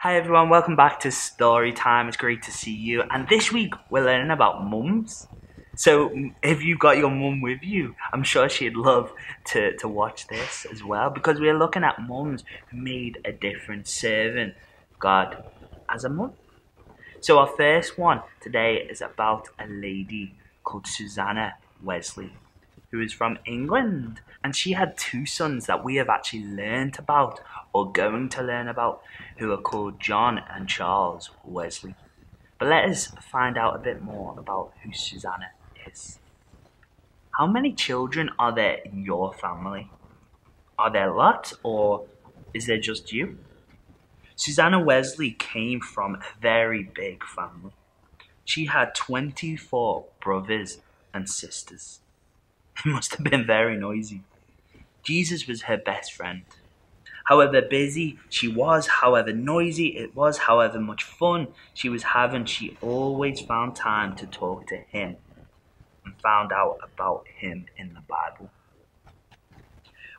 Hi everyone, welcome back to Story Time. It's great to see you. And this week we're learning about mums. So if you've got your mum with you, I'm sure she'd love to watch this as well, because we're looking at mums who made a difference serving God as a mum. So our first one today is about a lady called Susanna Wesley, who is from England. And she had two sons that we have actually learnt about or going to learn about, who are called John and Charles Wesley. But let us find out a bit more about who Susanna is. How many children are there in your family? Are there lots, or is there just you? Susanna Wesley came from a very big family. She had 24 brothers and sisters. It must have been very noisy. Jesus was her best friend. However busy she was, however noisy it was, however much fun she was having, she always found time to talk to him and found out about him in the Bible.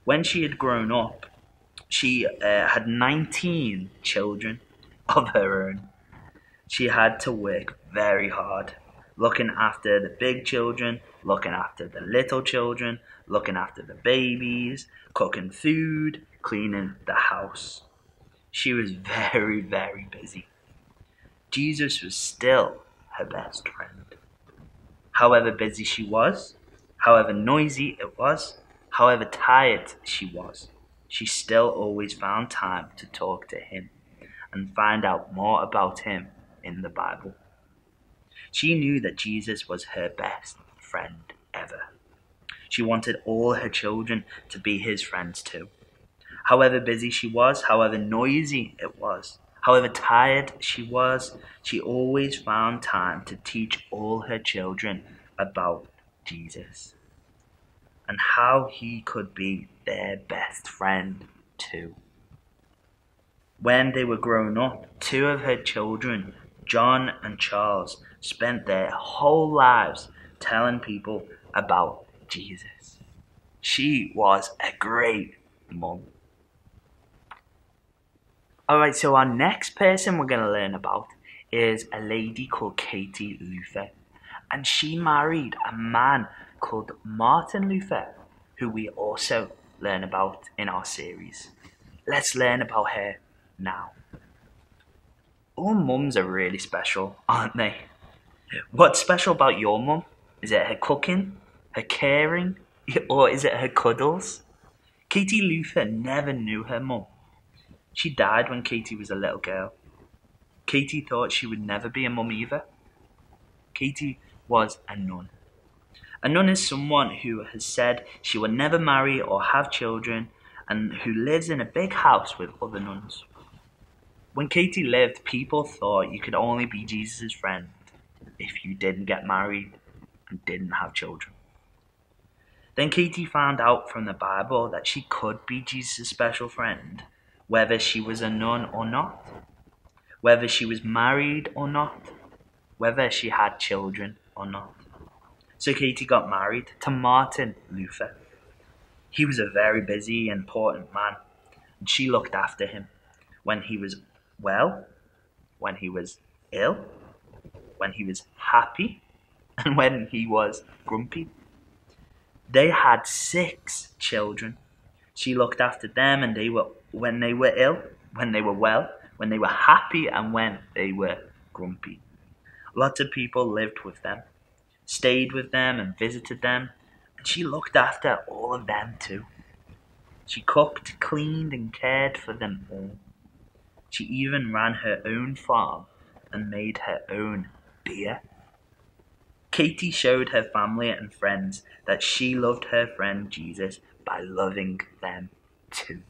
When she had grown up, she had 19 children of her own. She had to work very hard, looking after the big children, looking after the little children, looking after the babies, cooking food, cleaning the house. She was very, very busy. Jesus was still her best friend. However busy she was, however noisy it was, however tired she was, she still always found time to talk to him and find out more about him in the Bible. She knew that Jesus was her best friend ever. She wanted all her children to be his friends too. However busy she was, however noisy it was, however tired she was, she always found time to teach all her children about Jesus and how he could be their best friend too. When they were grown up, two of her children, John and Charles, spent their whole lives telling people about Jesus. She was a great mum. Alright, so our next person we're going to learn about is a lady called Katie Luther. And she married a man called Martin Luther, who we also learn about in our series. Let's learn about her now. All mums are really special, aren't they? What's special about your mum? Is it her cooking, her caring, or is it her cuddles? Katie Luther never knew her mum. She died when Katie was a little girl. Katie thought she would never be a mum either. Katie was a nun. A nun is someone who has said she will never marry or have children and who lives in a big house with other nuns. When Katie lived, people thought you could only be Jesus' friend if you didn't get married and didn't have children. Then Katie found out from the Bible that she could be Jesus' special friend, whether she was a nun or not, whether she was married or not, whether she had children or not. So Katie got married to Martin Luther. He was a very busy, important man, and she looked after him when he was well, when he was ill, when he was happy, and when he was grumpy. They had 6 children. She looked after them, and when they were ill, when they were well, when they were happy, and when they were grumpy. Lots of people lived with them, stayed with them and visited them, and she looked after all of them too. She cooked, cleaned, and cared for them all. She even ran her own farm and made her own beer. Katie showed her family and friends that she loved her friend Jesus by loving them too.